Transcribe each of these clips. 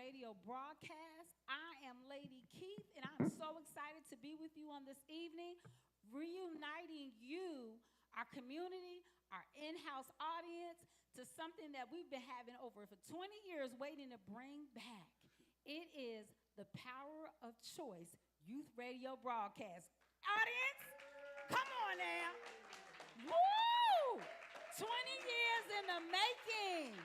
Radio broadcast. I am Lady Keith, and I'm so excited to be with you on this evening, reuniting you, our community, our in house audience, to something that we've been having over for 20 years waiting to bring back. It is the Power of Choice Youth Radio broadcast. Audience, come on now. Woo! 20 years in the making.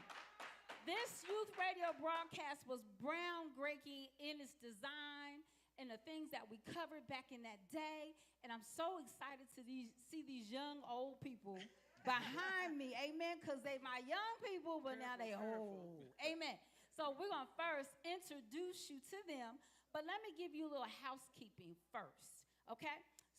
This youth radio broadcast was groundbreaking in its design and the things that we covered back in that day. And I'm so excited to see these young, old people behind me. Amen. Because they my young people, but now they old. Amen. So we're going to first introduce you to them. But let me give you a little housekeeping first. Okay?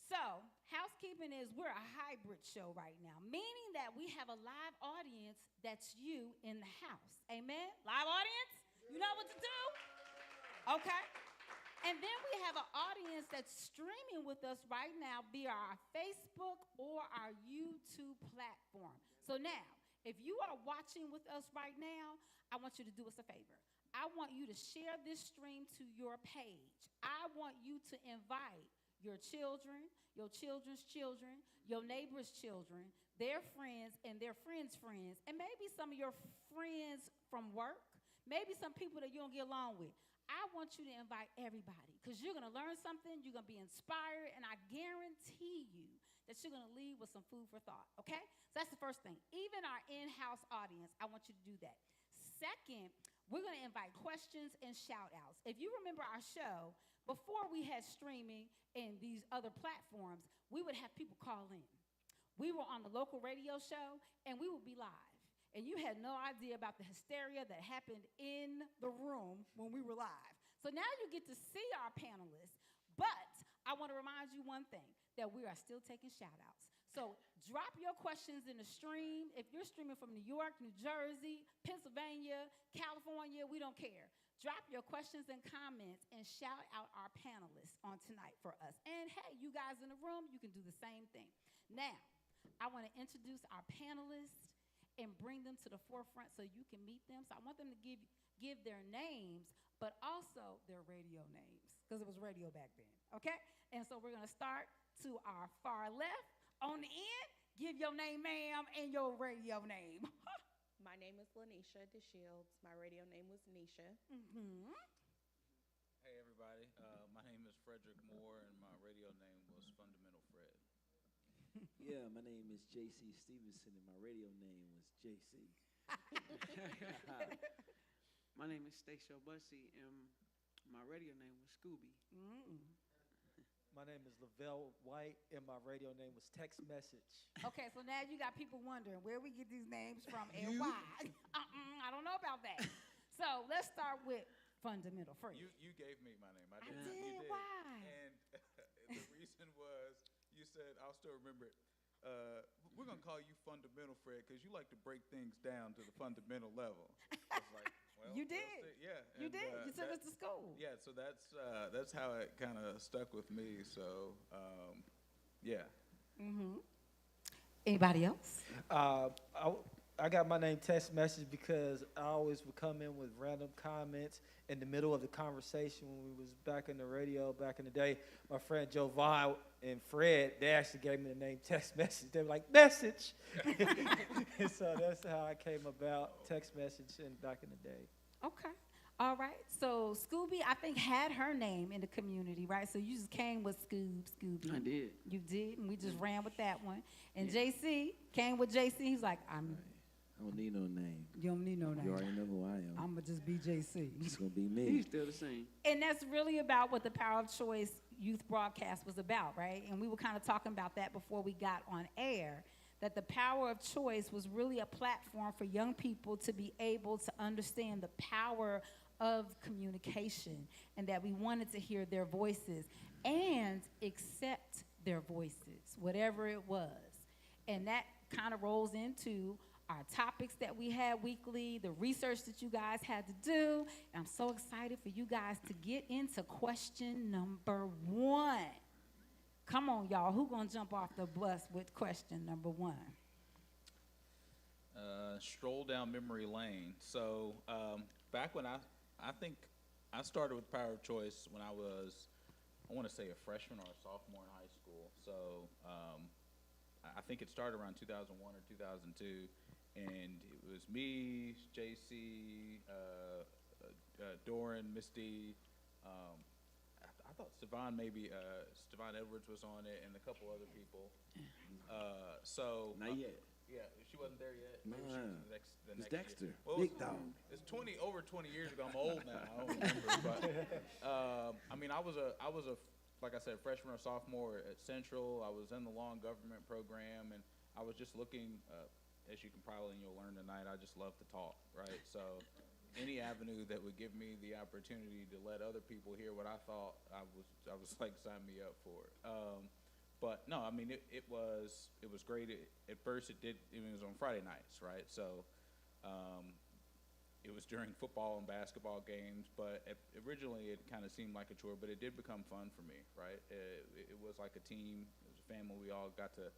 So, housekeeping is we're a hybrid show right now, meaning that we have a live audience that's you in the house. Amen? Live audience? You know what to do? Okay. And then we have an audience that's streaming with us right now via our Facebook or our YouTube platform. So now, if you are watching with us right now, I want you to do us a favor. I want you to share this stream to your page. I want you to invite your children, your children's children, your neighbor's children, their friends, and their friends' friends, and maybe some of your friends from work, maybe some people that you don't get along with. I want you to invite everybody because you're going to learn something, you're going to be inspired, and I guarantee you that you're going to leave with some food for thought, okay? So that's the first thing. Even our in-house audience, I want you to do that. Second, we're going to invite questions and shout-outs. If you remember our show, before we had streaming and these other platforms, we would have people call in. We were on the local radio show, and we would be live. And you had no idea about the hysteria that happened in the room when we were live. So now you get to see our panelists. But I want to remind you one thing, that we are still taking shout-outs. So drop your questions in the stream. If you're streaming from New York, New Jersey, Pennsylvania, California, we don't care. Drop your questions and comments and shout out our panelists on tonight for us. And hey, you guys in the room, you can do the same thing. Now, I want to introduce our panelists and bring them to the forefront so you can meet them. So I want them to give their names, but also their radio names, because it was radio back then, okay? And so we're going to start to our far left. On the end, give your name, ma'am, and your radio name. My name is Lanisha DeShields. My radio name was Nisha. Mm-hmm. Hey, everybody. My name is Frederick Moore, and my radio name was Fundamental Fred. Yeah, my name is J.C. Stevenson, and my radio name was J.C. My name is Stacio Bussey, and my radio name was Scooby. Mm. My name is Lavelle White, and my radio name was Text Message. Okay, so now you got people wondering where we get these names from and why. I don't know about that. So let's start with Fundamental Fred. You gave me my name. I did? You did. Why? And the reason was you said, I'll still remember it, we're going to call you Fundamental Fred because you like to break things down to the fundamental level. I was like, well, you did. Yeah. You did. You took us to school. Yeah, so that's how it kind of stuck with me. So, yeah. Mm-hmm. Anybody else? I got my name Text Message because I always would come in with random comments in the middle of the conversation when we was back in the radio back in the day. My friend Joe Vaughn and Fred, they actually gave me the name Text Message. They were like, message. And so that's how I came about Text Message back in the day. Okay. All right. So Scooby, I think, had her name in the community, right? So you just came with Scooby. I did. You did, and we just ran with that one. And JC came with JC. He's like, I don't need no name. You don't need no name. You already know who I am. I'm going to just be JC. It's going to be me. He's still the same. And that's really about what the Power of Choice youth broadcast was about, right? And we were kind of talking about that before we got on air, that the Power of Choice was really a platform for young people to be able to understand the power of communication, and that we wanted to hear their voices and accept their voices, whatever it was. And that kind of rolls into our topics that we had weekly, the research that you guys had to do. And I'm so excited for you guys to get into question number 1. Come on, y'all. Who gonna jump off the bus with question number 1? Stroll down memory lane. So back when I I think I started with Power of Choice when I was, I want to say, a freshman or a sophomore in high school. So I think it started around 2001 or 2002, and it was me, JC, Doran, Misty. I thought Stevan Stevan Edwards was on it, and a couple other people. Not yet. Yeah, she wasn't there yet. No, Maybe she was the it's next Dexter. year. Well, Big dog. It's over 20 years ago. I'm old now. I don't remember. But I mean, I was a like I said, freshman or sophomore at Central. I was in the law and government program, and I was just looking. As you can probably you'll learn tonight, I just love to talk, right? So any avenue that would give me the opportunity to let other people hear what I thought, I was like, sign me up for it. But no, I mean, it was great. At first, it was on Friday nights, right? So it was during football and basketball games, but originally it kind of seemed like a chore, but it did become fun for me, right? It was like a team, it was a family. We all got to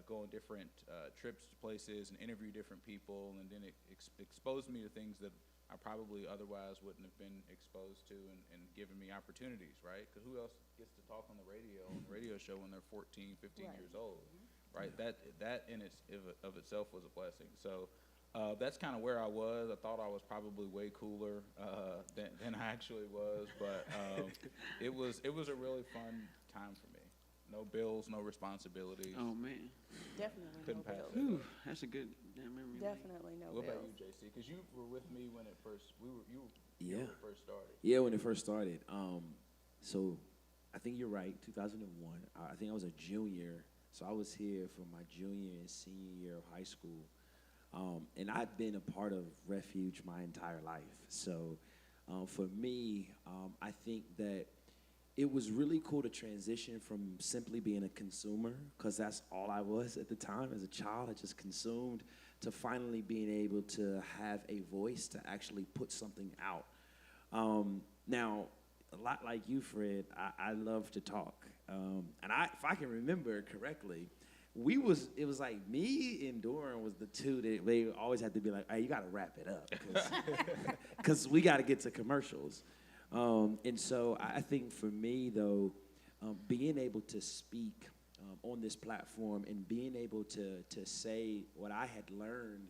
go on different trips to places and interview different people, and then it exposed me to things that I probably otherwise wouldn't have been exposed to, and given me opportunities, right? Because who else gets to talk on the radio show when they're 14, 15 years old, right? That in of itself was a blessing. So that's kind of where I was. I thought I was probably way cooler than I actually was, but it was a really fun time for me. No bills, no responsibilities. Oh man, Definitely Couldn't no pass bills. that. whew, that's a good memory. lane. Definitely no What about bills. you, JC? Because you were with me when it first you Yeah. when it first started. Yeah, when it first started. So I think you're right. 2001. I think I was a junior, so I was here for my junior and senior year of high school, and I've been a part of Refuge my entire life. So for me, I think that it was really cool to transition from simply being a consumer, because that's all I was at the time as a child. I just consumed, to finally being able to have a voice to actually put something out. Now, a lot like you, Fred, I love to talk. And if I can remember correctly, it was like me and Doran was the two that they always had to be like, hey, you got to wrap it up, because we got to get to commercials. And so I think for me, though, being able to speak on this platform and being able to say what I had learned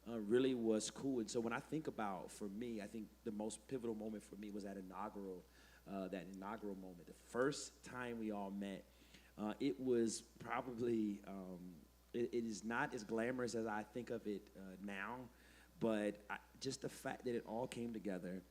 really was cool. And so when I think about, for me, I think the most pivotal moment for me was that inaugural moment. The first time we all met, it was probably, it is not as glamorous as I think of it now, but just the fact that it all came together.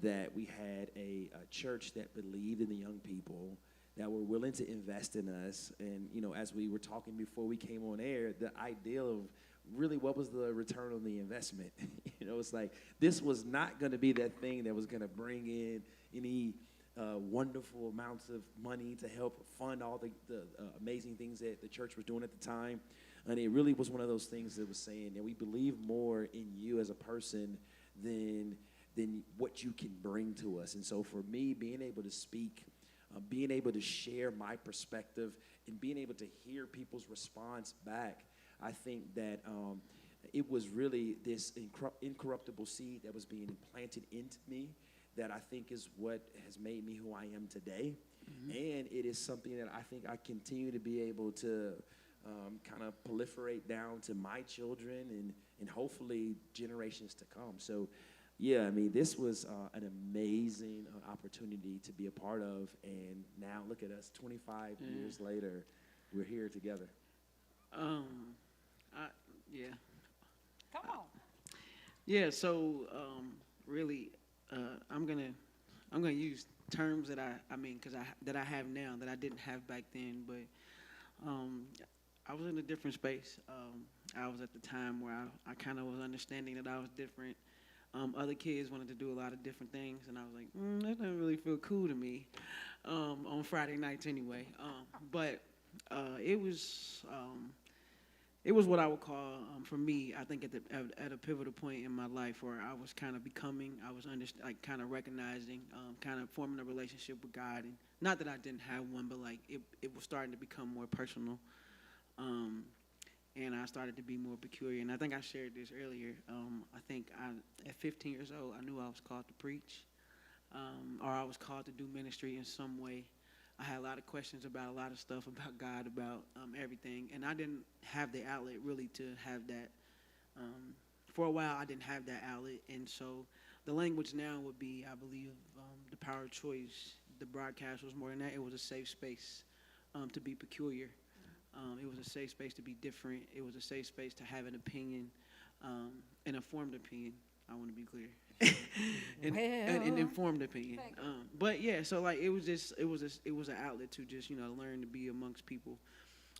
That we had a church that believed in the young people, that were willing to invest in us. And, as we were talking before we came on air, the idea of really what was the return on the investment. It's like this was not going to be that thing that was going to bring in any wonderful amounts of money to help fund all the amazing things that the church was doing at the time. And it really was one of those things that was saying that we believe more in you as a person than what you can bring to us. And so for me, being able to speak, being able to share my perspective, and being able to hear people's response back, I think that it was really this incorruptible seed that was being implanted into me that I think is what has made me who I am today. Mm-hmm. And it is something that I think I continue to be able to kind of proliferate down to my children and hopefully generations to come. So yeah, I mean, this was an amazing opportunity to be a part of, and now look at us, 25 years later, we're here together. Yeah. Come on. Yeah. So really, I'm gonna use terms that that I have now that I didn't have back then, but I was in a different space. I was at the time where I kind of was understanding that I was different. Other kids wanted to do a lot of different things, and I was like, that doesn't really feel cool to me on Friday nights anyway. But it was what I would call, for me, I think at a pivotal point in my life where I was kind of becoming, I was kind of recognizing, kind of forming a relationship with God. And not that I didn't have one, but like it was starting to become more personal. and I started to be more peculiar. And I think I shared this earlier. I think at 15 years old, I knew I was called to preach, or I was called to do ministry in some way. I had a lot of questions about a lot of stuff, about God, about everything, and I didn't have the outlet really to have that. For a while, I didn't have that outlet, and so the language now would be, I believe, the power of choice. The broadcast was more than that. It was a safe space to be peculiar. It was a safe space to be different. It was a safe space to have an opinion, an informed opinion. I want to be clear, an informed opinion. But yeah, so like it was an outlet to just learn to be amongst people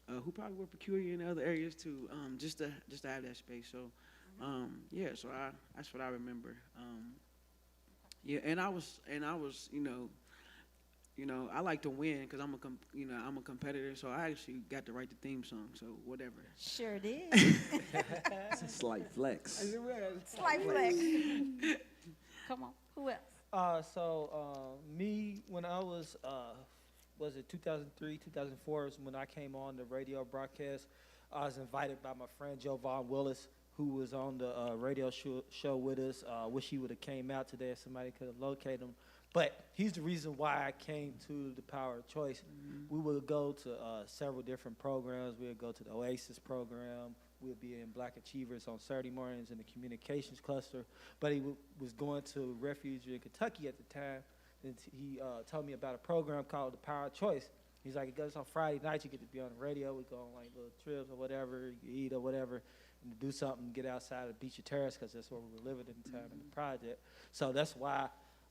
who probably were peculiar in other areas too. Just to have that space. So yeah, so that's what I remember. Yeah, and I was I like to win because I'm a competitor. So I actually got to write the theme song. So whatever. Sure did. It's a slight flex. Slight flex. Come on. Who else? Me, when I was it 2003, 2004 is when I came on the radio broadcast. I was invited by my friend Jovan Willis, who was on the radio show with us. Wish he would have came out today if somebody could have located him. But he's the reason why I came to the Power of Choice. We would go to several different programs. We would go to the Oasis program. We would be in Black Achievers on Saturday mornings in the communications cluster. But he was going to Refuge in Kentucky at the time. And he told me about a program called the Power of Choice. He's like, it goes on Friday nights. You get to be on the radio. We go on like little trips or whatever. You eat or whatever. And do something, get outside of Beach of Terrace because that's where we were living at the time in the project. So that's why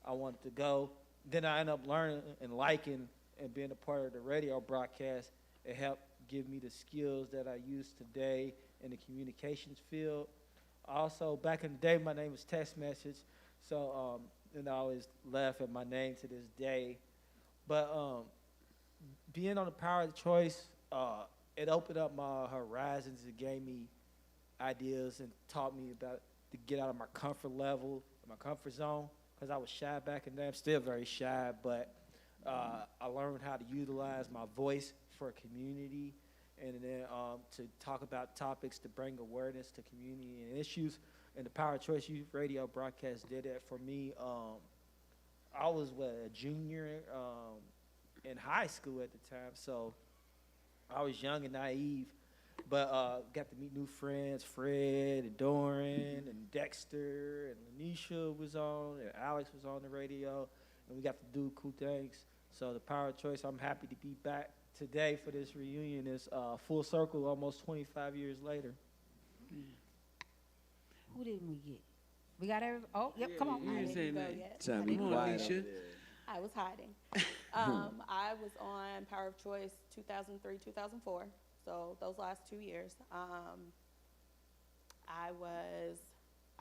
I wanted to go. Then I ended up learning and liking and being a part of the radio broadcast. It helped give me the skills that I use today in the communications field. Also, back in the day, my name was Text Message. So, and I always laugh at my name to this day. But being on the Power of Choice, it opened up my horizons. It gave me ideas and taught me about to get out of my comfort level, my comfort zone, because I was shy back in the day. I'm still very shy, but I learned how to utilize my voice for a community and then to talk about topics to bring awareness to community and issues. And the Power of Choice Youth Radio broadcast did that for me. I was a junior in high school at the time, so I was young and naive. But got to meet new friends, Fred and Doran and Dexter and Lanisha was on and Alex was on the radio, and we got to do cool things. So the Power of Choice, I'm happy to be back today for this reunion. It's full circle almost 25 years later. Who didn't we get? We got every. Oh, yep. Come on. I didn't go yet. Trying to be quiet. I was hiding. I was on Power of Choice 2003, 2004. So those last 2 years, I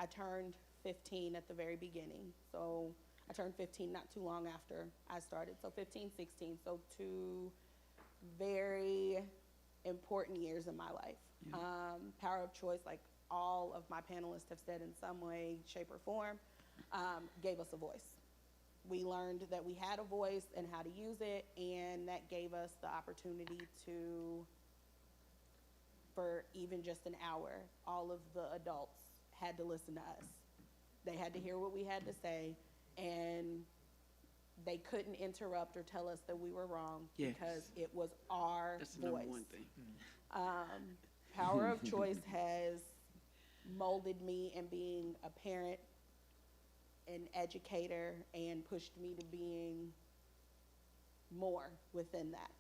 turned 15 at the very beginning. So I turned 15 not too long after I started. So 15, 16. So 2 very important years in my life. Yeah. Power of Choice, like all of my panelists have said in some way, shape, or form, gave us a voice. We learned that we had a voice and how to use it, and that gave us the opportunity to, for even just an hour, all of the adults had to listen to us. They had to hear what we had to say, and they couldn't interrupt or tell us that we were wrong because it was our That's voice. the number one thing. Power of Choice has molded me in being a parent, an educator, and pushed me to being more within that.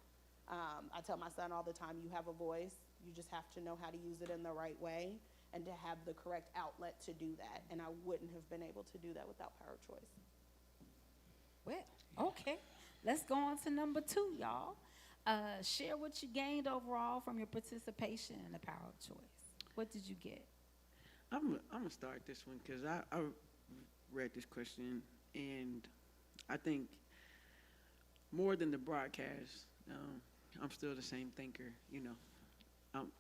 I tell my son all the time, you have a voice. You just have to know how to use it in the right way and to have the correct outlet to do that. And I wouldn't have been able to do that without Power of Choice. Well, okay. Let's go on to number 2, y'all. Share what you gained overall from your participation in the Power of Choice. What did you get? I'm gonna start this one because I read this question, and I think more than the broadcast, I'm still the same thinker. You know,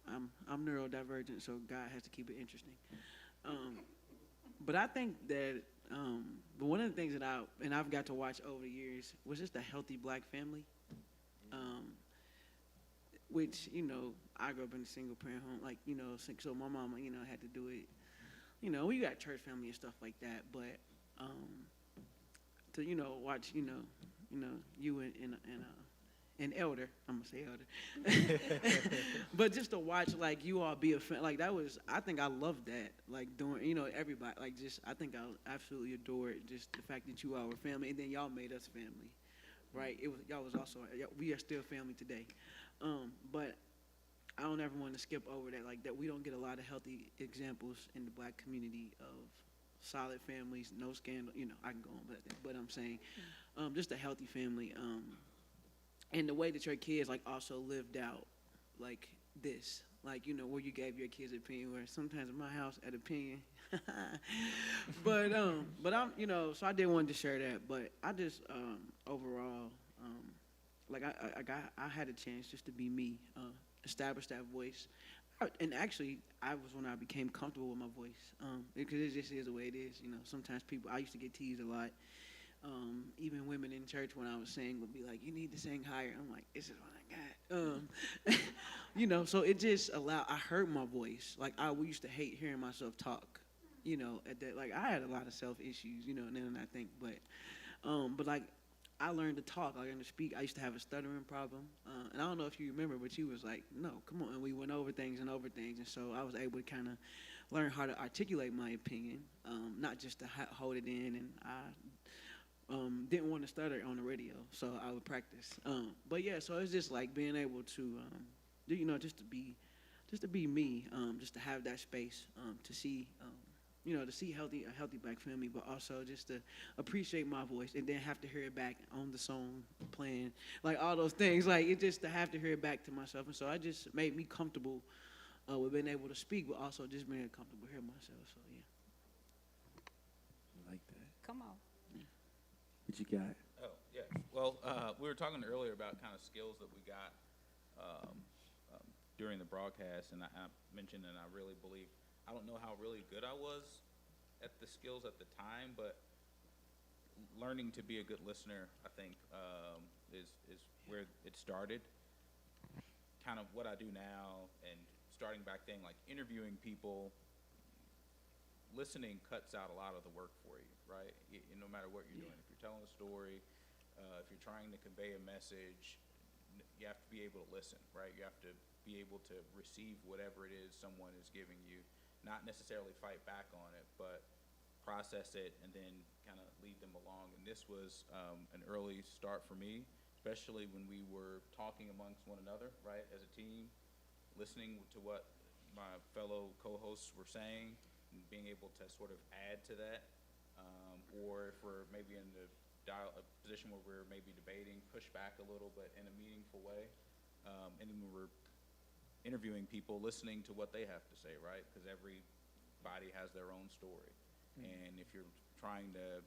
I'm neurodivergent, so God has to keep it interesting. But I think that but one of the things that I've got to watch over the years was just a healthy black family. which, I grew up in a single parent home, like, so my mama, had to do it. We got church family and stuff like that, but to, watch, you and an elder, I'm gonna say elder, but just to watch like you all be a fan, like that was, I think I loved that, like doing, everybody, like just, I think I absolutely adored just the fact that you all were family, and then y'all made us family, right? Y'all was also, we are still family today, but I don't ever want to skip over that, like that we don't get a lot of healthy examples in the Black community of solid families, no scandal, I can go on about that, but I'm saying, just a healthy family, and the way that your kids like also lived out like this, like where you gave your kids opinion, where sometimes in my house at opinion, but I'm so I did want to share that, but I just overall like I had a chance just to be me, establish that voice, and actually I was when I became comfortable with my voice, because it just is the way it is. Sometimes people, I used to get teased a lot. Even women in church when I was singing would be like, "You need to sing higher." I'm like, "This is what I got." So it just allowed. I heard my voice. Like we used to hate hearing myself talk. At that, like I had a lot of self issues. Now that I think, but like I learned to talk. I learned to speak. I used to have a stuttering problem, and I don't know if you remember, but you was like, "No, come on," and we went over things, and so I was able to kind of learn how to articulate my opinion, not just to hold it in, and I didn't want to stutter on the radio, so I would practice. But yeah, so it's just like being able to, just to be me, just to have that space, to see, to see a healthy Black family, but also just to appreciate my voice and then have to hear it back on the song playing, like all those things, like it just to have to hear it back to myself, and so I just made me comfortable with being able to speak, but also just being comfortable hearing myself. So yeah. I like that. Come on. What you got? Oh, yeah. Well, we were talking earlier about kind of skills that we got during the broadcast, and I mentioned, and I really believe, I don't know how really good I was at the skills at the time, but learning to be a good listener, I think, is where it started. Kind of what I do now, and starting back then, like interviewing people, listening cuts out a lot of the work for you, right? No matter what you're doing. If you're telling a story, if you're trying to convey a message, you have to be able to listen, right? You have to be able to receive whatever it is someone is giving you, not necessarily fight back on it, but process it and then kind of lead them along. And this was an early start for me, especially when we were talking amongst one another, right, as a team, listening to what my fellow co-hosts were saying, and being able to sort of add to that, or if we're maybe in a position where we're maybe debating, push back a little, but in a meaningful way. And then when we're interviewing people, listening to what they have to say, right? Because everybody has their own story. And if you're trying to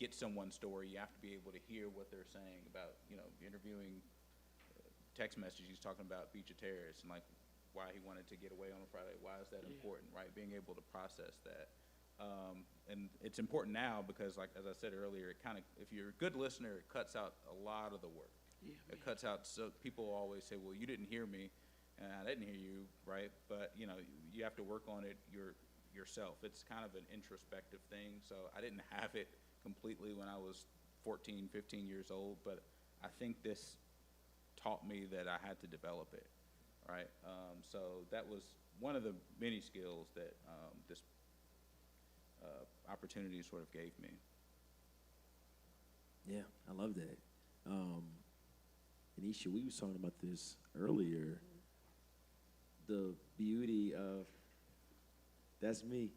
get someone's story, you have to be able to hear what they're saying about, interviewing text messages talking about Beach of Terrace and like why he wanted to get away on a Friday. Why is that important, right? Being able to process that. And it's important now because, like, as I said earlier, it kind of, if you're a good listener, it cuts out a lot of the work. It cuts out, so people always say, well, you didn't hear me, and I didn't hear you, right? But, you have to work on it yourself. It's kind of an introspective thing, so I didn't have it completely when I was 14, 15 years old, but I think this taught me that I had to develop it, right? So that was one of the many skills that this opportunity sort of gave me. Yeah, I love that. Anisha, we was talking about this earlier. The beauty of that's me.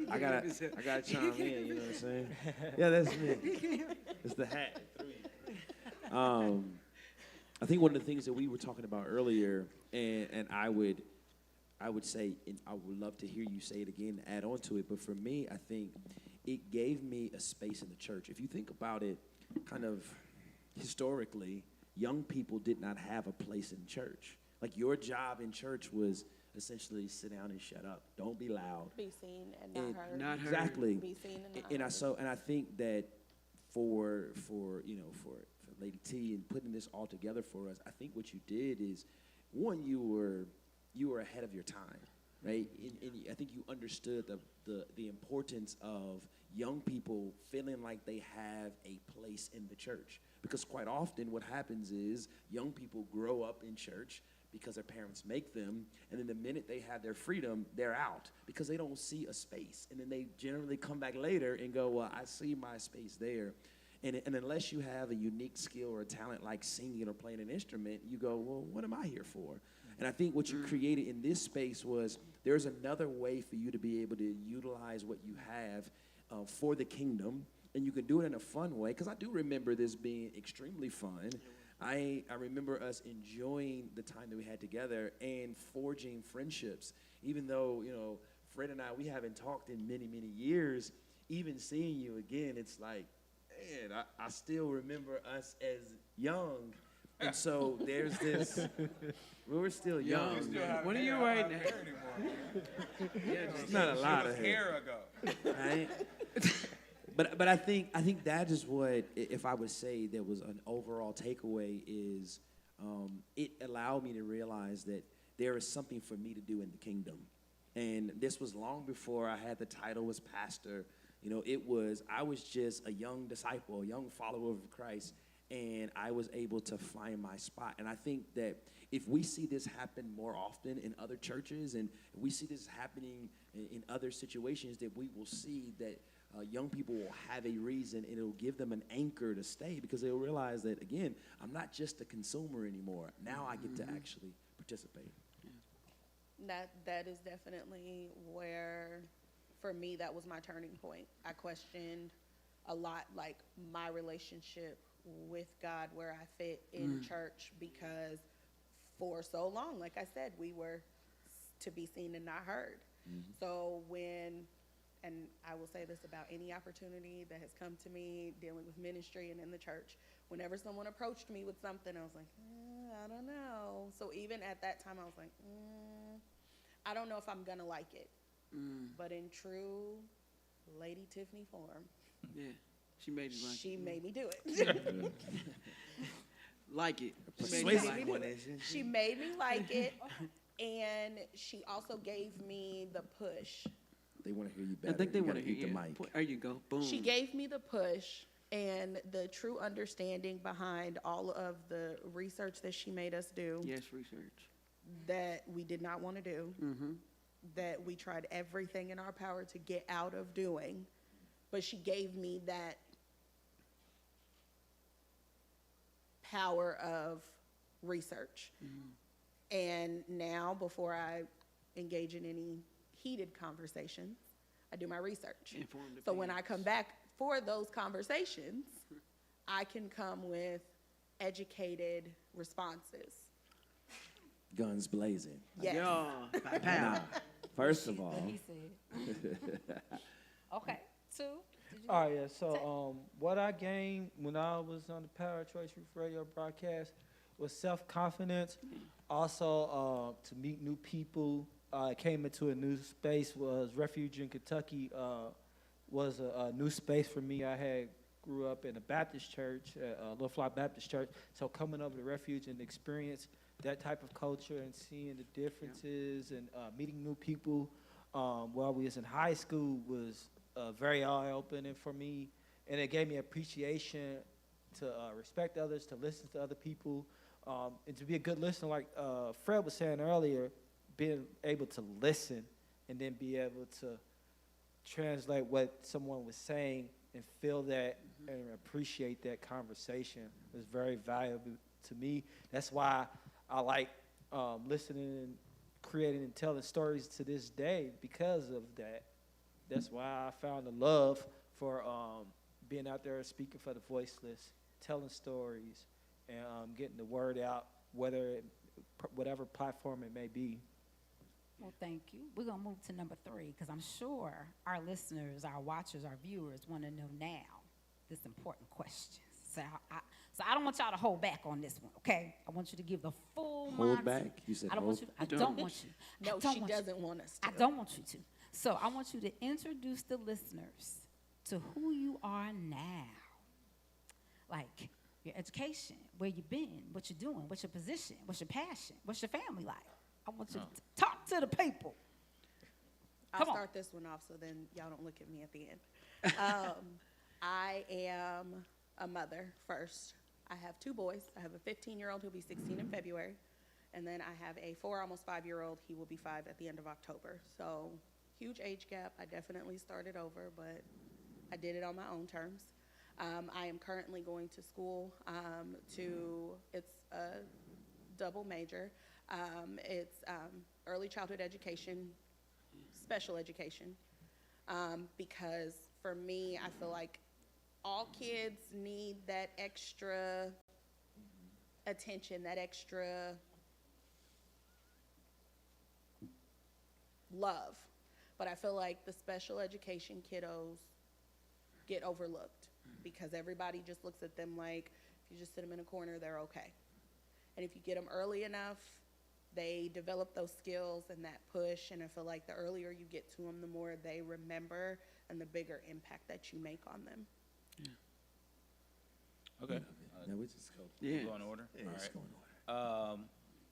I gotta chime in. You know what I'm saying? Yeah, that's me. It's the hat. I think one of the things that we were talking about earlier, and I would say, and I would love to hear you say it again, add on to it. But for me, I think it gave me a space in the church. If you think about it, kind of historically, young people did not have a place in church. Like your job in church was essentially sit down and shut up. Don't be loud. Be seen and not heard. Not heard. Exactly. Be seen and not heard. And I think that for Lady T and putting this all together for us, I think what you did is, one, you were ahead of your time, right? And I think you understood the importance of young people feeling like they have a place in the church. Because quite often what happens is young people grow up in church because their parents make them, and then the minute they have their freedom, they're out because they don't see a space. And then they generally come back later and go, well, I see my space there. And unless you have a unique skill or a talent like singing or playing an instrument, you go, well, what am I here for? And I think what you created in this space was there's another way for you to be able to utilize what you have for the kingdom, and you can do it in a fun way, because I do remember this being extremely fun. I remember us enjoying the time that we had together and forging friendships. Even though, Fred and I, we haven't talked in many, many years, even seeing you again, it's like, man, I still remember us as young. And so there's this, we were still young. What are you right now? It's not a lot of hair ago. Right? But I think that is what, if I would say there was an overall takeaway, is it allowed me to realize that there is something for me to do in the kingdom. And this was long before I had the title as pastor. I was just a young disciple, a young follower of Christ, and I was able to find my spot. And I think that if we see this happen more often in other churches, and if we see this happening in other situations, that we will see that young people will have a reason, and it'll give them an anchor to stay, because they'll realize that, again, I'm not just a consumer anymore. Now I get to actually participate. That is definitely where, for me, that was my turning point. I questioned a lot, like, my relationship with God, where I fit in church, because for so long, like I said, we were to be seen and not heard. So and I will say this about any opportunity that has come to me dealing with ministry and in the church, whenever someone approached me with something, I was like, I don't know. So even at that time, I was like, I don't know if I'm gonna like it. But in true Lady Tiffany form, yeah, she made you like she made me do it. like it. She made me like it, and she also gave me the push. They want to hear you better. I think they want to hear the you. mic. There you go. Boom. She gave me the push and the true understanding behind all of the research that she made us do. Yes, research. That we did not want to do. That we tried everything in our power to get out of doing. But she gave me that power of research. And now, before I engage in any heated conversations, I do my research. So when I come back for those conversations, I can come with educated responses. Guns blazing. Yes. Now, first of all, He said. Okay, 2. All right, yeah. So, what I gained when I was on the Power Choice Youth Radio broadcast was self-confidence. Also, to meet new people. I came into a new space. Was Refuge in Kentucky was a new space for me. I grew up in a Baptist church, Little Flock Baptist Church. So coming over to Refuge and experience that type of culture and seeing the differences and meeting new people while we was in high school was very eye-opening for me, and it gave me appreciation to respect others, to listen to other people, and to be a good listener. Like Fred was saying earlier, being able to listen and then be able to translate what someone was saying and feel that and appreciate that conversation was very valuable to me. That's why I like listening and creating and telling stories to this day, because of that. That's why I found the love for being out there speaking for the voiceless, telling stories, and getting the word out, whatever platform it may be. Well, thank you. We're going to move to number 3, because I'm sure our listeners, our watchers, our viewers want to know now this important question. So I don't want y'all to hold back on this one, okay? I want you to give the full hold back? You said I don't hold want you. I don't want you. No, she doesn't want us to. I don't want you to. So I want you to introduce the listeners to who you are now. Like, your education, where you been, what you're doing, what's your position, what's your passion, what's your family life. I want you to talk to the people. I'll Come on. start this one off so then y'all don't look at me at the end. I am a mother first. I have 2 boys. I have a 15-year-old who'll be 16 in February, and then I have a 4, almost 5-year-old. He will be 5 at the end of October. So huge age gap. I definitely started over, but I did it on my own terms. I am currently going to school it's a double major. It's early childhood education, special education, because for me, I feel like all kids need that extra attention, that extra love. But I feel like the special education kiddos get overlooked because everybody just looks at them like if you just sit them in a corner, they're okay. And if you get them early enough, they develop those skills and that push. And I feel like the earlier you get to them, the more they remember and the bigger impact that you make on them. Okay. Now we just go. We'll go in order? Yeah, All let's right. go in order.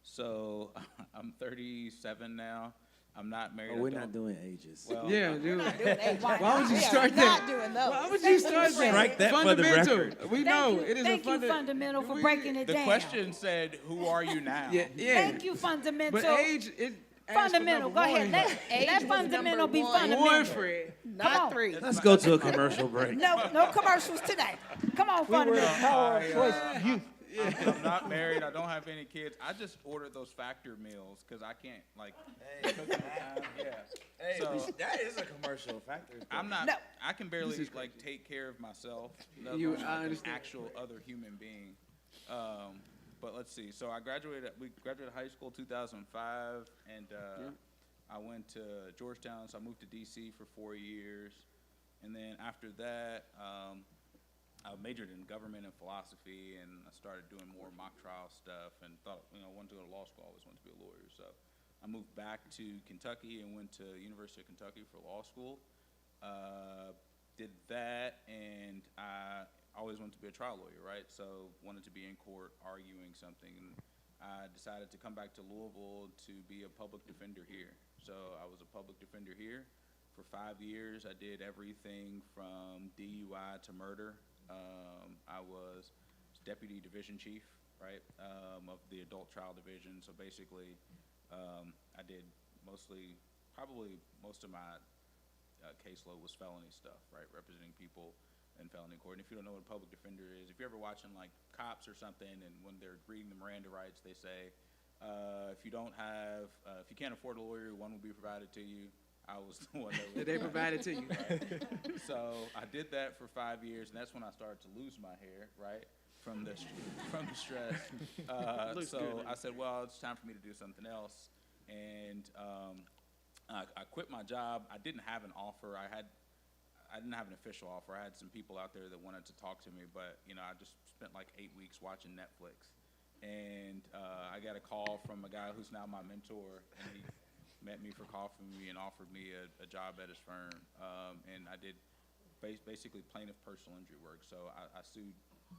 So I'm 37 now. I'm not married. Oh, we're I don't- not doing ages. Well, Yeah, dude. Not doing age. Why would you We are start not that? doing those. Why would you start that? Strike that for the Fundamental. record. We know Thank you, it is thank a you, Fundamental, for we- breaking it the down. question said, "Who are you now?" Yeah, yeah. Thank you, Fundamental. But age, it asks for Fundamental, go number ahead. one. Let was Fundamental number be one. fundamental. One, Fred. Come Not on. 3. Let's go to a commercial break. No commercials today. Come on, We were Fundamental. a power of choice youth. I'm not married. I don't have any kids. I just ordered those factor meals because I can't cook them at time. Yeah. Hey, So- that is a commercial factor. I'm not. No. I can barely This is take care of myself. I An understand. actual other human being. But let's see. So I graduated. We graduated high school 2005, and I went to Georgetown. So I moved to DC for 4 years, and then after that, I majored in government and philosophy, and I started doing more mock trial stuff, and thought I wanted to go to law school. I always wanted to be a lawyer, so I moved back to Kentucky and went to University of Kentucky for law school. Did that, and I always wanted to be a trial lawyer, right? So wanted to be in court arguing something, and I decided to come back to Louisville to be a public defender here. So I was a public defender here for 5 years. I did everything from DUI to murder. I was deputy division chief, right, of the adult trial division. So basically, I did probably most of my caseload was felony stuff, right, representing people in felony court. And if you don't know what a public defender is, if you're ever watching like Cops or something, and when they're reading the Miranda rights, they say, if you can't afford a lawyer, one will be provided to you. I was the one that They provided to you. So I did that for 5 years, and that's when I started to lose my hair, right, from the stress. Looks So good. I said, well, it's time for me to do something else, and I quit my job. I didn't have an offer. I didn't have an official offer. I had some people out there that wanted to talk to me, but I just spent like 8 weeks watching Netflix, and I got a call from a guy who's now my mentor, and he met me for coffee and offered me a job at his firm, and I did basically plaintiff personal injury work. So I sued.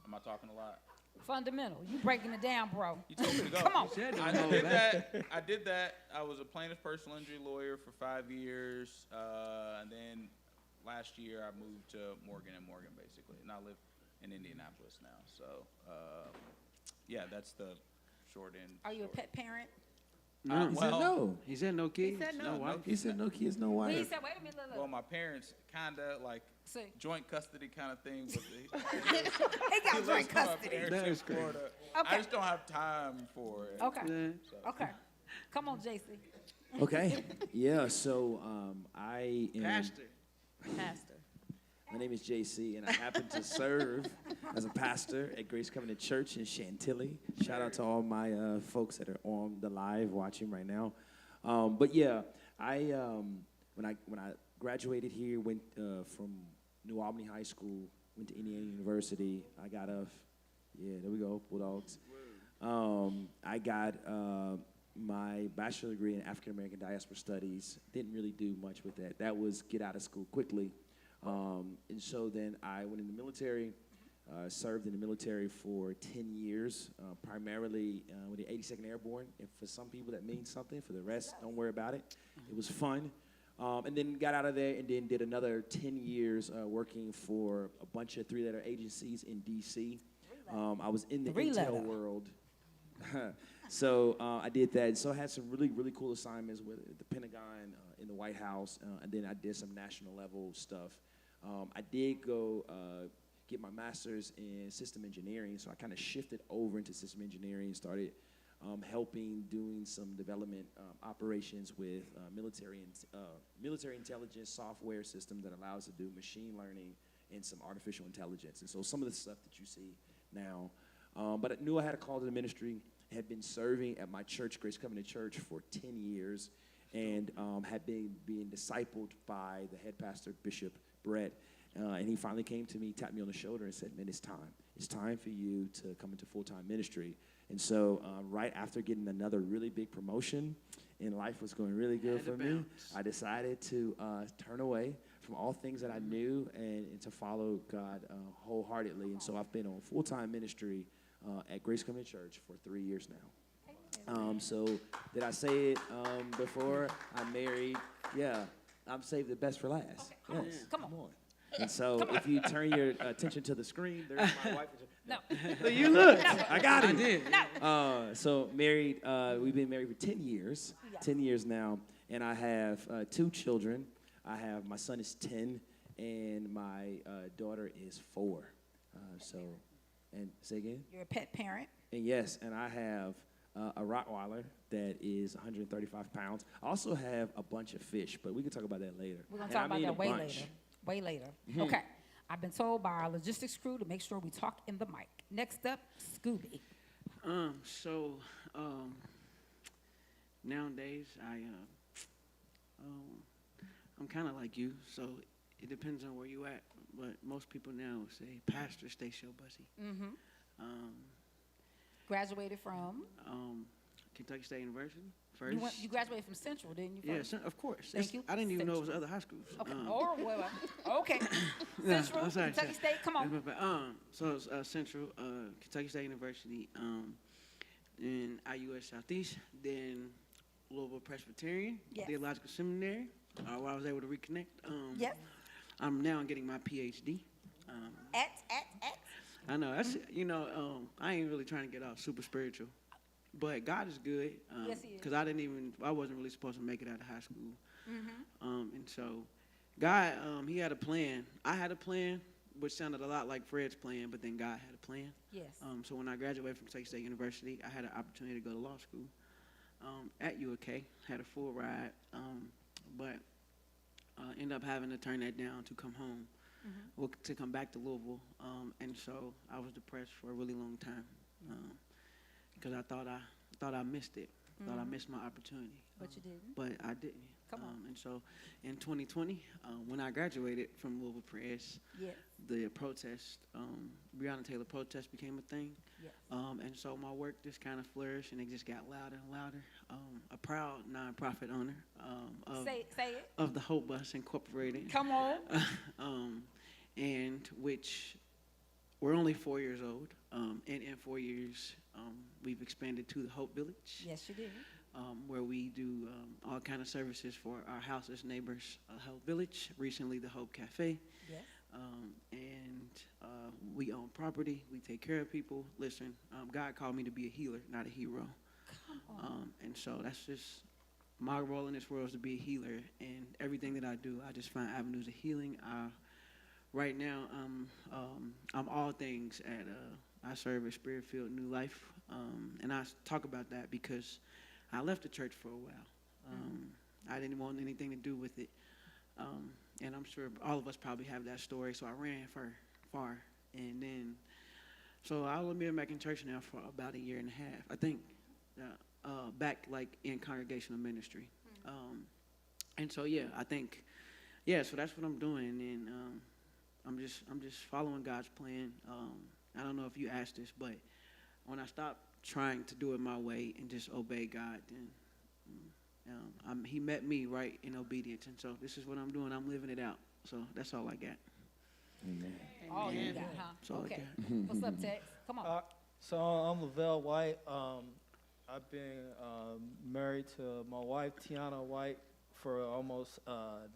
Am I talking a lot? Fundamental. You breaking it down, bro. You told me to go. Come on. Said I don't did know that. I did that. I was a plaintiff personal injury lawyer for 5 years, and then last year I moved to Morgan & Morgan, basically, and I live in Indianapolis now. So, yeah, that's the short end. Are you a pet parent? No. He said no. He said no kids. said no. wife. He said no kids, no Well, he wife. said, wait a minute, Well, look. my parents kind of like See, joint custody kind of thing, but he got joint custody. That is crazy. Florida. Okay. I just don't have time for it. Okay. Yeah. Okay. Come on, JC. Okay. Yeah. So I am. Pastor. Pastor. My name is JC, and I happen to serve as a pastor at Grace Covenant Church in Chantilly. Shout out to all my folks that are on the live watching right now. But yeah, I when I graduated here, went from New Albany High School, went to Indiana University. I got there we go, Bulldogs. I got my bachelor's degree in African American Diaspora Studies. Didn't really do much with that. That was get out of school quickly. And so then I went in the military, Served in the military for 10 years, primarily with the 82nd Airborne. And for some people, that means something. For the rest, don't worry about it. It was fun. And then got out of there and then did another 10 years working for a bunch of three-letter agencies in D.C. I was in the intel world. So I did that. So I had some really, really cool assignments with the Pentagon, in the White House, and then I did some national level stuff. I did go get my master's in system engineering, so I kind of shifted over into system engineering, started helping doing some development operations with military intelligence software system that allows us to do machine learning and some artificial intelligence. And so some of the stuff that you see now. But I knew I had a call to the ministry, had been serving at my church, Grace Covenant Church, for 10 years, and had been being discipled by the head pastor, Bishop Brett. And he finally came to me, tapped me on the shoulder, and said, man, it's time. It's time for you to come into full-time ministry. And so right after getting another really big promotion, and life was going really good for me, I decided to turn away from all things that I knew and to follow God wholeheartedly. And so I've been on full-time ministry at Grace Covenant Church for 3 years now. So did I say it before? I'm married. Yeah, I'm saved the best for last. Okay. Yes, Come on. And so if you turn your attention to the screen, there's my wife. No. But you look. I got it. I did. So married, we've been married for 10 years, Yeah. 10 years now, and I have 2 children. I have, my son is 10, and my daughter is 4. And say again? You're a pet parent. And yes, and I have a Rottweiler that is 135 pounds. I also have a bunch of fish, but we can talk about that later. We're going And to talk I about mean that a way bunch. later. Way later. Mm-hmm. Okay. I've been told by our logistics crew to make sure we talk in the mic. Next up, Scooby. Nowadays I'm kind of like you, so it depends on where you at. But most people now say, "Pastor, stay show busy." Mm-hmm. Graduated from? Kentucky State University first. You graduated from Central, didn't you? Yeah, First? of course. Thank you. I didn't even know it was Central. other high schools. Okay. Okay. Yeah, Central, I'm sorry, Kentucky State. Come on. So it's Central, Kentucky State University, then IUS Southeast, then Louisville Presbyterian, Yes. Theological Seminary, where I was able to reconnect. Yes. I'm now getting my PhD. At. I know that's I ain't really trying to get all super spiritual, but God is good. Yes, He is. Because I wasn't really supposed to make it out of high school. Mm-hmm. And so God, He had a plan. I had a plan, which sounded a lot like Fred's plan, but then God had a plan. Yes. So when I graduated from Kentucky State University, I had an opportunity to go to law school at UK. Had a full ride, but ended up having to turn that down to come home, to come back to Louisville. And so I was depressed for a really long time because I thought I missed it. Thought I missed my opportunity. But you didn't. But I didn't. Come on. And so in 2020, when I graduated from Louisville Press, Yes. the protest, Breonna Taylor protest became a thing. Yes. And so my work just kind of flourished, and it just got louder and louder. A proud nonprofit owner Say it. of the Hope Bus Incorporated. Come on. And which we're only 4 years old. And in 4 years, we've expanded to the Hope Village. Yes, you did. Where we do all kind of services for our houseless neighbors, Hope Village, recently the Hope Cafe. Yes. We own property, we take care of people. Listen, God called me to be a healer, not a hero. Come on. And so that's just my role in this world is to be a healer, and everything that I do, I just find avenues of healing. Right now, I'm all things at, I serve at Spirit-Filled New Life, and I talk about that because I left the church for a while. I didn't want anything to do with it, and I'm sure all of us probably have that story, so I ran far, and then, so I've only been back in church now for about a year and a half, I think, back like in congregational ministry. And so, yeah, I think, so that's what I'm doing, and I'm just following God's plan. I don't know if you asked this, but when I stopped trying to do it my way and just obey God, then He met me right in obedience, and so this is what I'm doing. I'm living it out. So that's all I got. Amen. Oh, all you got, huh? That's all I Okay. got. What's up, Tex? Come on. So I'm Lavelle White. I've been married to my wife, Tiana White, for almost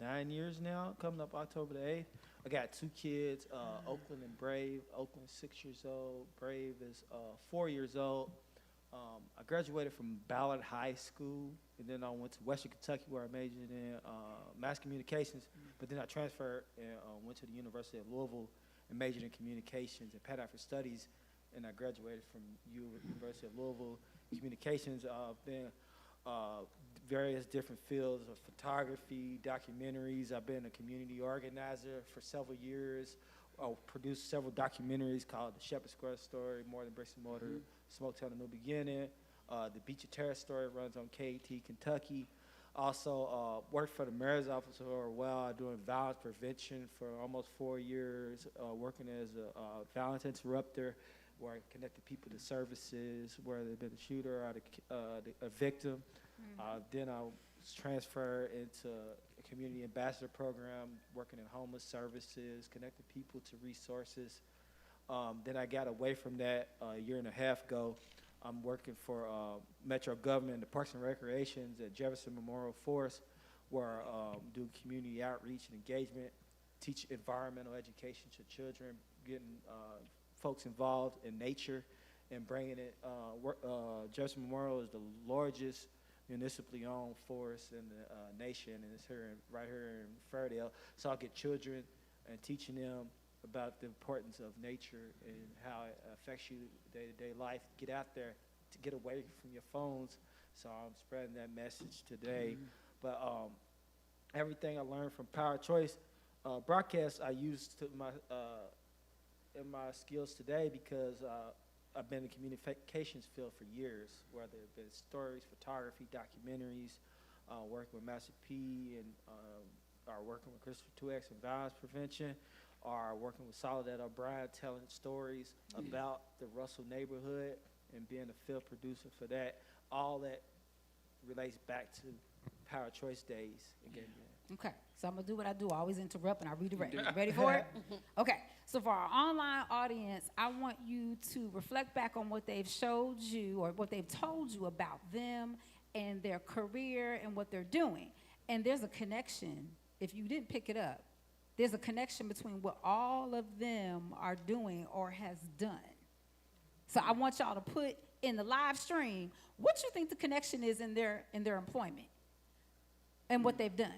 9 years now, coming up October the 8th. I got 2 kids, Oakland and Brave. Oakland is 6 years old. Brave is 4 years old. I graduated from Ballard High School, and then I went to Western Kentucky where I majored in mass communications, but then I transferred and went to the University of Louisville and majored in communications and Pan-African Studies, and I graduated from University of Louisville communications. I've been various different fields of photography, documentaries. I've been a community organizer for several years. I produced several documentaries called The Shepherd Square Story, More Than Bricks and Mortar, Smoketown, A New Beginning. The Beach of Terror Story runs on KT, Kentucky. Also worked for the mayor's office for a while, doing violence prevention for almost 4 years, working as a violence interrupter, where I connected people to services, where they've been a shooter or a victim. Then I was transferred into a community ambassador program, working in homeless services, connecting people to resources. Then I got away from that a year and a half ago. I'm working for Metro Government, the Parks and Recreations at Jefferson Memorial Forest, where I do community outreach and engagement, teach environmental education to children, getting folks involved in nature and bringing it. Jefferson Memorial is the largest municipally owned forest in the nation, and it's right here in Fairdale. So I'll get children and teaching them about the importance of nature and how it affects you day-to-day life. Get out there, to get away from your phones. So I'm spreading that message today. But everything I learned from Power Choice broadcast I used to in my skills today, because I've been in the communications field for years, whether it's been stories, photography, documentaries, working with Master P and or working with Christopher 2X in violence prevention, or working with Soledad O'Brien telling stories about the Russell neighborhood and being a field producer for that. All that relates back to Power Choice days again. Okay, so I'm gonna do what I do. I always interrupt and I redirect. You ready for it? Okay, so for our online audience, I want you to reflect back on what they've showed you or what they've told you about them and their career and what they're doing. And there's a connection, if you didn't pick it up, there's a connection between what all of them are doing or has done. So I want y'all to put in the live stream what you think the connection is in their employment and what they've done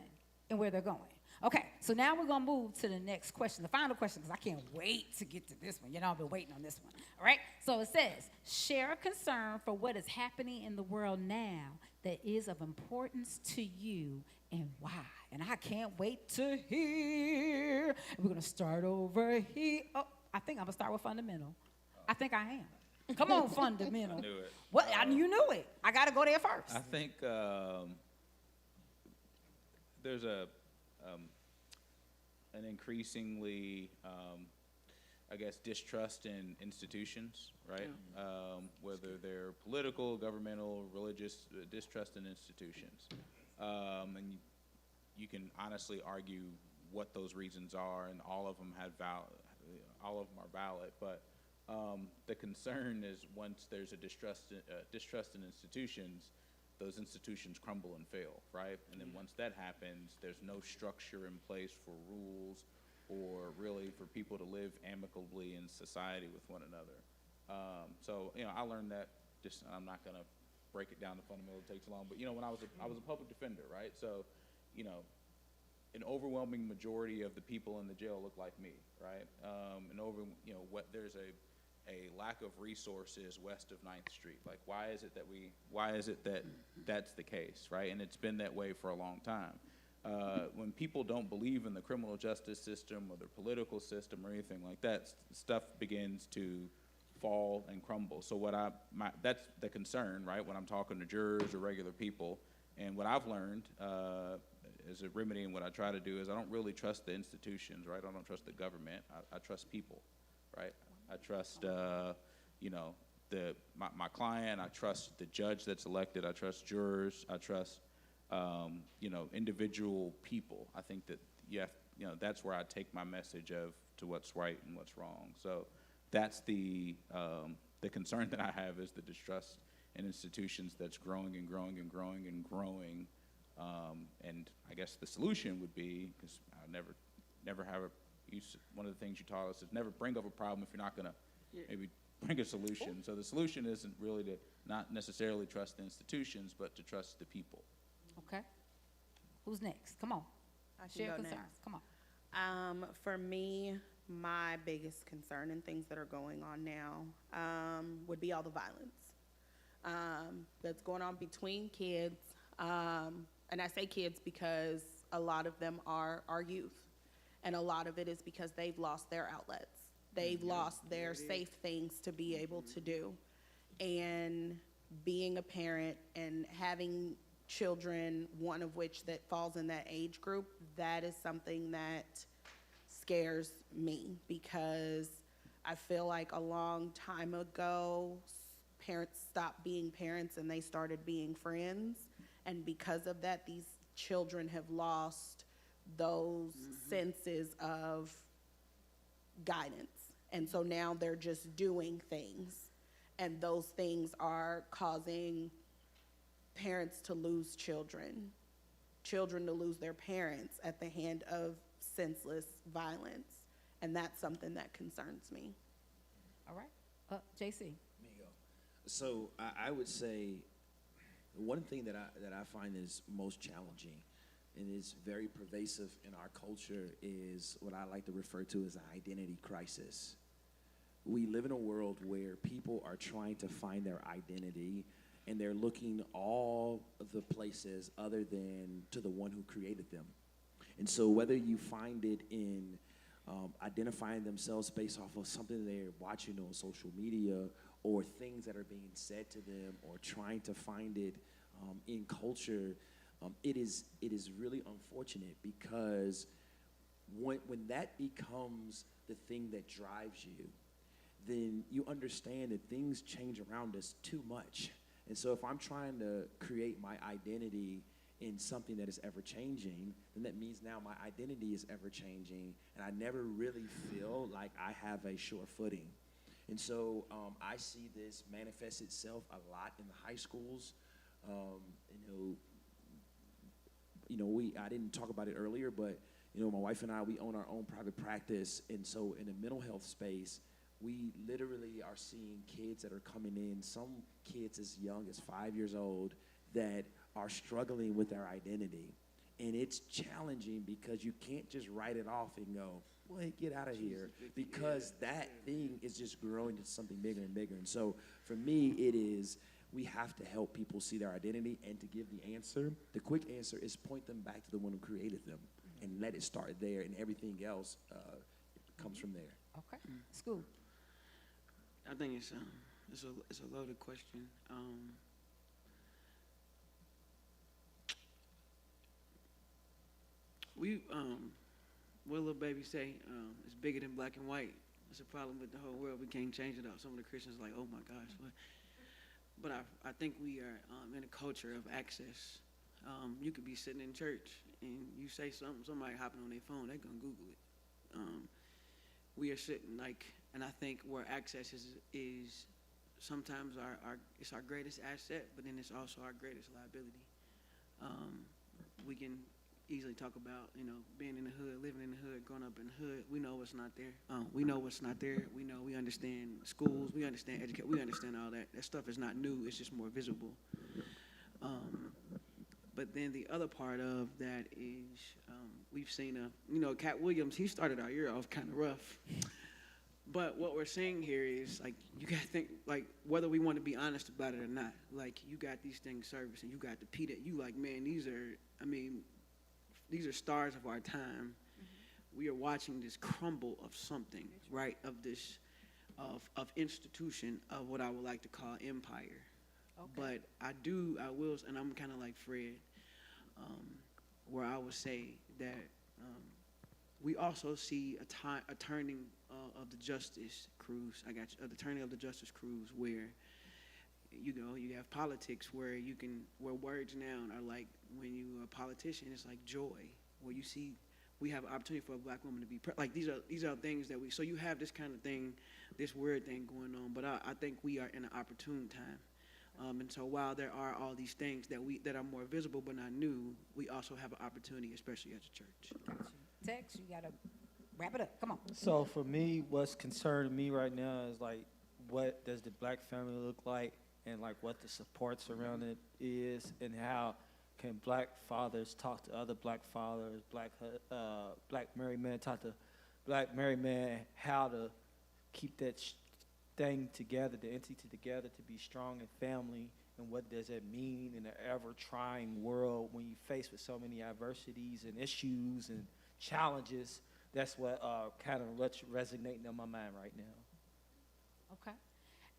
and where they're going. Okay, so now we're going to move to the next question, the final question, because I can't wait to get to this one. You know, I've been waiting on this one. All right, so it says, share a concern for what is happening in the world now that is of importance to you and why. And I can't wait to hear. We're going to start over here. Oh, I think I'm going to start with fundamental. I think I am. Come on, fundamental. I knew it. What? You knew it. I got to go there first. I think there's an increasingly, I guess, distrust in institutions, right? Whether they're political, governmental, religious, distrust in institutions. And you can honestly argue what those reasons are, and all of them all of them are valid. But the concern is once there's a distrust in institutions, those institutions crumble and fail, right? And then once that happens, there's no structure in place for rules or really for people to live amicably in society with one another. So, I learned that. Just, I'm not gonna break it down to fundamental, it takes long, but when I was a public defender, right? So, an overwhelming majority of the people in the jail look like me, right? There's a lack of resources west of 9th Street. Like, why is it that that's the case, right? And it's been that way for a long time. When people don't believe in the criminal justice system or the political system or anything like that, stuff begins to fall and crumble. So that's the concern, right? When I'm talking to jurors or regular people, and what I've learned as a remedy and what I try to do is I don't really trust the institutions, right? I don't trust the government. I trust people, right? I trust, my client. I trust the judge that's elected. I trust jurors. I trust, individual people. I think that that's where I take my message of to what's right and what's wrong. So that's the concern that I have is the distrust in institutions that's growing and growing and growing and growing. And I guess the solution would be, because I never have one of the things you taught us is never bring up a problem if you're not going to maybe bring a solution. So the solution isn't really to not necessarily trust the institutions, but to trust the people. Okay. Who's next? Come on. I can Share go concerns. next. Come on. For me, my biggest concern and things that are going on now would be all the violence that's going on between kids. And I say kids because a lot of them are our youth. And a lot of it is because they've lost their outlets. They've lost their safe things to be able to do. And being a parent and having children, one of which that falls in that age group, that is something that scares me, because I feel like a long time ago, parents stopped being parents and they started being friends. And because of that, these children have lost those senses of guidance. And so now they're just doing things. And those things are causing parents to lose children to lose their parents at the hand of senseless violence. And that's something that concerns me. All right. JC. Me go. So I would say one thing that I find is most challenging and is very pervasive in our culture is what I like to refer to as an identity crisis. We live in a world where people are trying to find their identity, and they're looking all of the places other than to the one who created them. And so whether you find it in identifying themselves based off of something they're watching on social media, or things that are being said to them, or trying to find it in culture, it is really unfortunate, because when that becomes the thing that drives you, then you understand that things change around us too much. And so if I'm trying to create my identity in something that is ever changing, then that means now my identity is ever changing, and I never really feel like I have a sure footing. And so I see this manifest itself a lot in the high schools. I didn't talk about it earlier, but my wife and I, we own our own private practice, and so in the mental health space, we literally are seeing kids that are coming in, some kids as young as 5 years old, that are struggling with their identity. And it's challenging because you can't just write it off and go, well, hey, get out of here, because that thing is just growing into something bigger and bigger. And so for me, it is, we have to help people see their identity, and to give the answer. The quick answer is point them back to the one who created them, and let it start there, and everything else comes from there. Okay. School. I think it's a loaded question. What little baby say? It's bigger than black and white. It's a problem with the whole world. We can't change it up. Some of the Christians are like, oh my gosh. But I think we are in a culture of access. You could be sitting in church and you say something, somebody hopping on their phone, they're gonna Google it. We are sitting and I think where access is sometimes it's our greatest asset, but then it's also our greatest liability. We can easily talk about, being in the hood, living in the hood, growing up in the hood. We know what's not there. We know what's not there. We understand schools. We understand education. We understand all that. That stuff is not new. It's just more visible. But then the other part of that is we've seen Cat Williams, he started our year off kind of rough. But what we're seeing here is, you got to think, whether we want to be honest about it or not, you got these things servicing, you got the P that you man, these are stars of our time. Mm-hmm. We are watching this crumble of something, right, of this, of institution, of what I would like to call empire. Okay. But I will, and I'm kind of like Fred, where I would say that we also see a turning of the justice crews. The turning of the justice crews, where you have politics where where words now are when you're a politician, it's like joy, where you see we have an opportunity for a black woman to be like these are things that we. So you have this kind of thing, this weird thing going on, but I think we are in an opportune time. And so while there are all these things that are more visible but not new, we also have an opportunity, especially as a church. Tex, you gotta wrap it up. Come on. So for me, what's concerning me right now is like, what does the black family look like, and like what the supports around it is, and how can black fathers talk to other black fathers, black married men talk to black married men, how to keep that thing together, the entity together, to be strong and family, and what does that mean in an ever-trying world when you're faced with so many adversities and issues and challenges. That's what kind of resonating in my mind right now. Okay.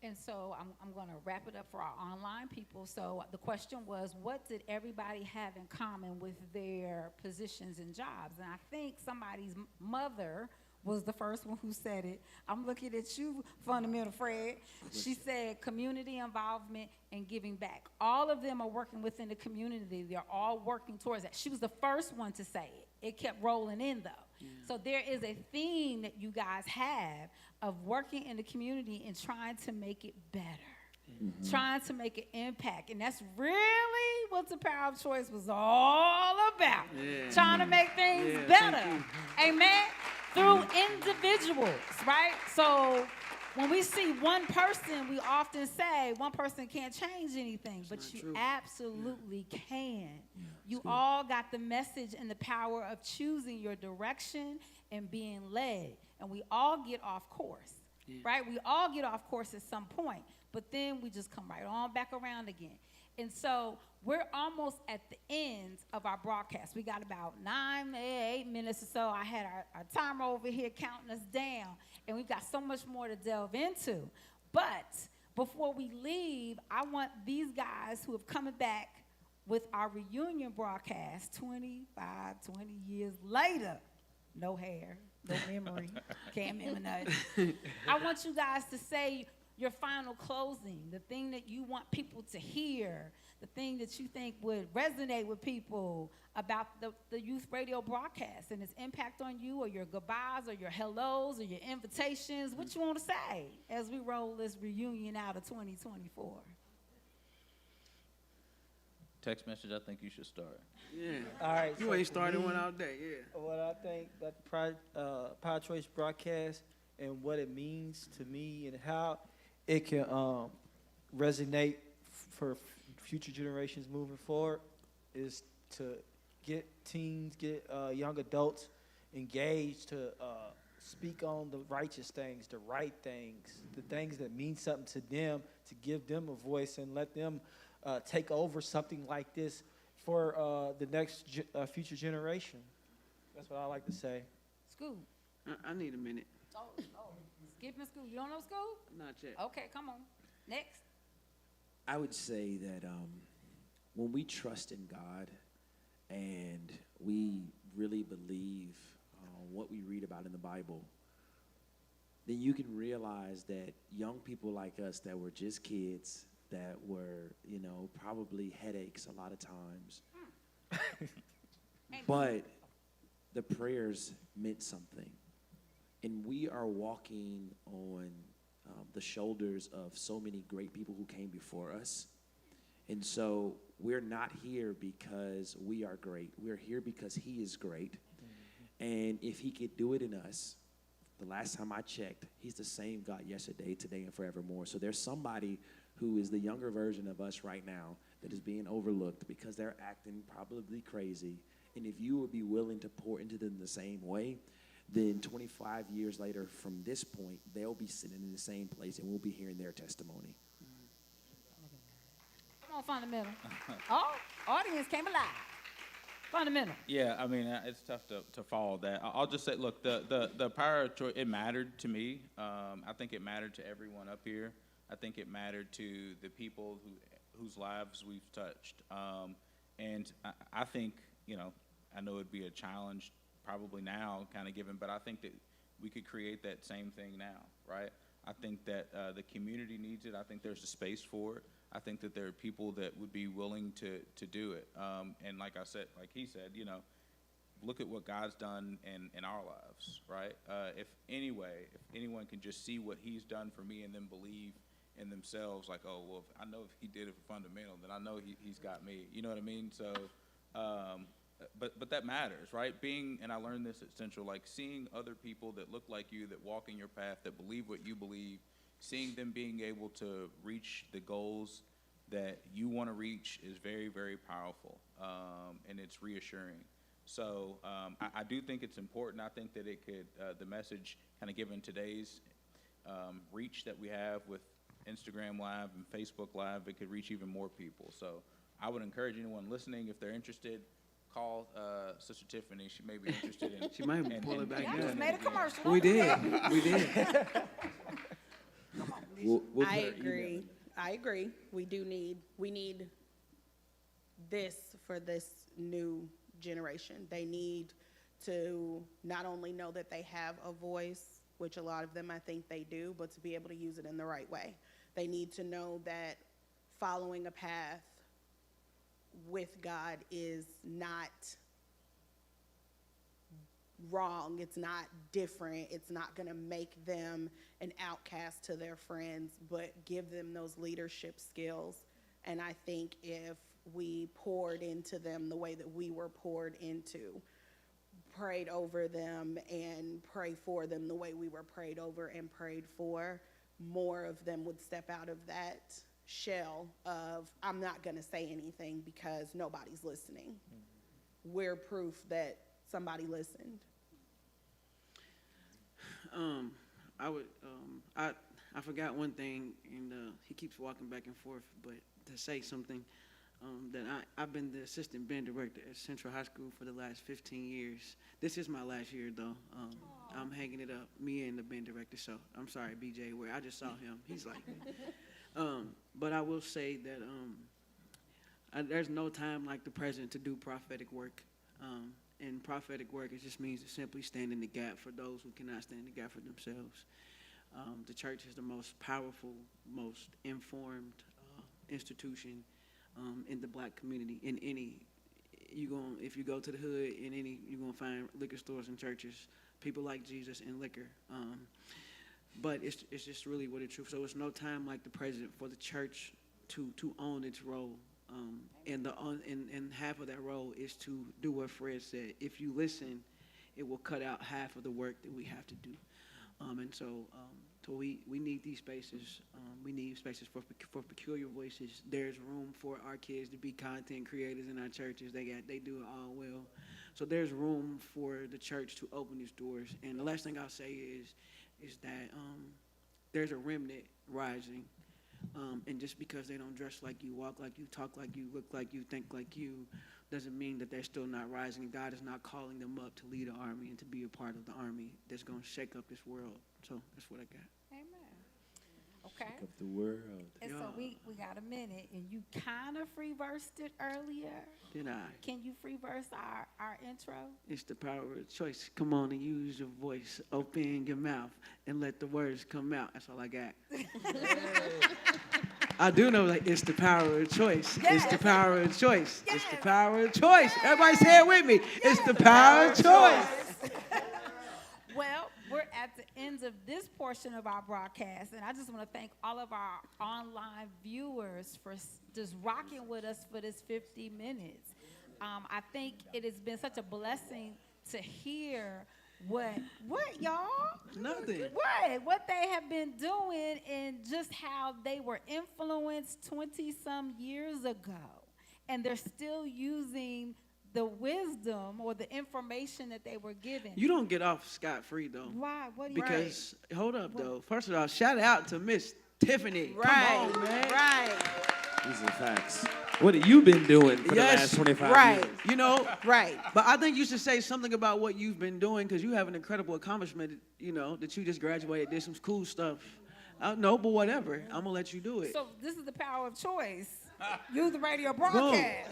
And so I'm going to wrap it up for our online people. So the question was, what did everybody have in common with their positions and jobs? And I think somebody's mother was the first one who said it. I'm looking at you, Fundamental Fred. She said community involvement and giving back. All of them are working within the community. They're all working towards that. She was the first one to say it. It kept rolling in, though. Yeah. So there is a theme that you guys have of working in the community and trying to make it better, trying to make an impact. And that's really what the Power of Choice was all about, trying to make things better. Amen? Through individuals, right? So when we see one person, we often say one person can't change anything, but you absolutely can. You all got the message and the power of choosing your direction and being led. And we all get off course, right? We all get off course at some point, but then we just come right on back around again. And so we're almost at the end of our broadcast. We got about 8 minutes or so. I had our timer over here counting us down, and we've got so much more to delve into. But before we leave, I want these guys who have coming back with our reunion broadcast 20 years later, no hair, no memory, can't remember nothing. I want you guys to say your final closing, the thing that you want people to hear, the thing that you think would resonate with people about the youth radio broadcast and its impact on you, or your goodbyes or your hellos or your invitations, what you want to say as we roll this reunion out of 2024. Text message, I think you should start. Yeah. All right. You so ain't started me, one all day, yeah. What I think about the Power Choice broadcast and what it means to me and how it can resonate for future generations moving forward is to get teens, get young adults engaged to speak on the righteous things, the right things, the things that mean something to them, to give them a voice and let them take over something like this for the next future generation. That's what I like to say. School. I need a minute. Oh, skipping school. You don't know school? Not yet. Okay, come on. Next. I would say that when we trust in God and we really believe what we read about in the Bible, then you can realize that young people like us that were just kids, that were, probably headaches a lot of times, but the prayers meant something. And we are walking on the shoulders of so many great people who came before us. And so we're not here because we are great. We're here because he is great. And if he could do it in us, the last time I checked, he's the same God yesterday, today, and forevermore. So there's somebody who is the younger version of us right now that is being overlooked because they're acting probably crazy. And if you would be willing to pour into them the same way, then 25 years later from this point, they'll be sitting in the same place and we'll be hearing their testimony. Come on, Fundamental. Oh, audience came alive. Fundamental. Yeah, I mean, it's tough to follow that. I'll just say, look, the Power of Choice, it mattered to me. I think it mattered to everyone up here. I think it mattered to the people whose lives we've touched. And I think, I know it'd be a challenge probably now kind of given, but I think that we could create that same thing now, right? I think that the community needs it. I think there's a space for it. I think that there are people that would be willing to do it. And like I said, like he said, look at what God's done in our lives, right? If anyone can just see what He's done for me and then believe in themselves, like, oh, well, if I know if He did it for fundamental, then I know He's got me. You know what I mean? So, but that matters, right? And I learned this at Central, like seeing other people that look like you, that walk in your path, that believe what you believe, seeing them being able to reach the goals that you want to reach is very, very powerful, and it's reassuring. So I do think it's important. I think that it could, the message kind of given today's reach that we have with Instagram Live and Facebook Live, it could reach even more people. So I would encourage anyone listening, if they're interested, call Sister Tiffany. She may be interested in. She might pull it back Y'all down. just made a commercial. We did. We did. We'll put I her email agree. in. I agree. We need this for this new generation. They need to not only know that they have a voice, which a lot of them I think they do, but to be able to use it in the right way. They need to know that following a path with God is not wrong. It's not different. It's not going to make them an outcast to their friends, but give them those leadership skills. And I think if we poured into them the way that we were poured into, prayed over them and pray for them the way we were prayed over and prayed for, more of them would step out of that shell of, I'm not going to say anything because nobody's listening. We're proof that somebody listened. I forgot one thing, and he keeps walking back and forth, but to say something, that I've been the assistant band director at Central High School for the last 15 years. This is my last year, though. I'm hanging it up, me and the band director, so I'm sorry, BJ, where I just saw him. He's like me. But I will say that there's no time like the present to do prophetic work. And prophetic work, it just means to simply stand in the gap for those who cannot stand in the gap for themselves. The church is the most powerful, most informed institution in the black community. If you go to the hood, you're gonna find liquor stores and churches, people like Jesus and liquor. But it's just really what it's true. So it's no time like the present for the church to own its role. And half of that role is to do what Fred said. If you listen, it will cut out half of the work that we have to do. So we need these spaces. We need spaces for peculiar voices. There's room for our kids to be content creators in our churches. They do it all well. So there's room for the church to open these doors. And the last thing I'll say is that there's a remnant rising. And just because they don't dress like you, walk like you, talk like you, look like you, think like you, doesn't mean that they're still not rising. God is not calling them up to lead an army and to be a part of the army that's going to shake up this world. So that's what I got. Amen. Okay. Of the world. And so we got a minute, and you kind of free versed it earlier. Did I? Can you free verse our intro? It's the power of choice. Come on and use your voice. Open your mouth and let the words come out. That's all I got. I do know, like, it's the power of choice. Yes. It's the power of choice. Yes. It's the power of choice. Everybody say it with me. Yes. It's the power of choice. Well, we're at the end of this portion of our broadcast, and I just want to thank all of our online viewers for just rocking with us for this 50 minutes. I think it has been such a blessing to hear what y'all? Nothing. What they have been doing and just how they were influenced 20-some years ago. And they're still using the wisdom or the information that they were given. You don't get off scot-free, though. Why? What do you Because, hold up, though. First of all, shout out to Miss Tiffany. Right. Come on, man. Right. These are facts. What have you been doing for the last 25 right. years? You know, Right. but I think you should say something about what you've been doing because you have an incredible accomplishment, you know, that you just graduated, did some cool stuff. No, but whatever. I'm going to let you do it. So this is the power of choice. Use the radio broadcast.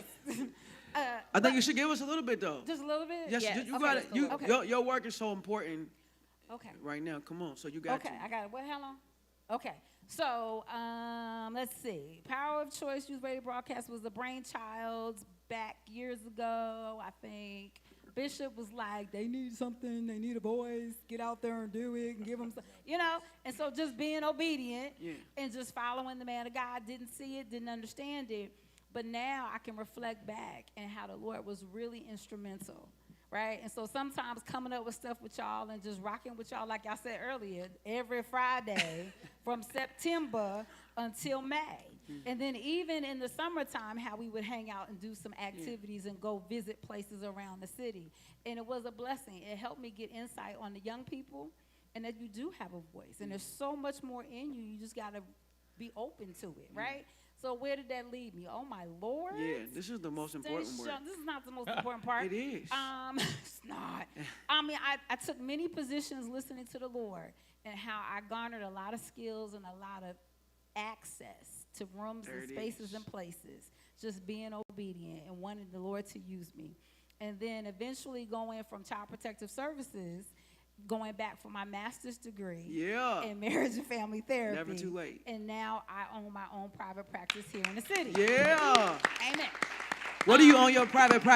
I think you should give us a little bit, though. Just a little bit? Yes, Yes. you Okay, got it. let's go. Okay. Your work is so important Okay. right now. Come on. So you got Okay, to. I got it. What, how long? Okay. So, let's see. Power of Choice Youth Radio Broadcast was the brainchild back years ago, I think, bishop was like, they need something, they need a voice, get out there and do it and give them some, And so just being obedient and just following the man of God, didn't see it, didn't understand it. But now I can reflect back and how the Lord was really instrumental, right? And so sometimes coming up with stuff with y'all and just rocking with y'all, like I said earlier, every Friday from September until May. And then even in the summertime, how we would hang out and do some activities and go visit places around the city. And it was a blessing. It helped me get insight on the young people and that you do have a voice. And there's so much more in you. You just got to be open to it, right? So where did that lead me? Oh, my Lord. Yeah, this is the most important word. This is not the most important part. It is. It's not. I mean, I took many positions listening to the Lord and how I garnered a lot of skills and a lot of access to rooms and spaces and places, just being obedient and wanting the Lord to use me. And then eventually going from Child Protective Services, going back for my master's degree in marriage and family therapy. Never too late. And now I own my own private practice here in the city. Yeah. Amen. What do you own your private practice?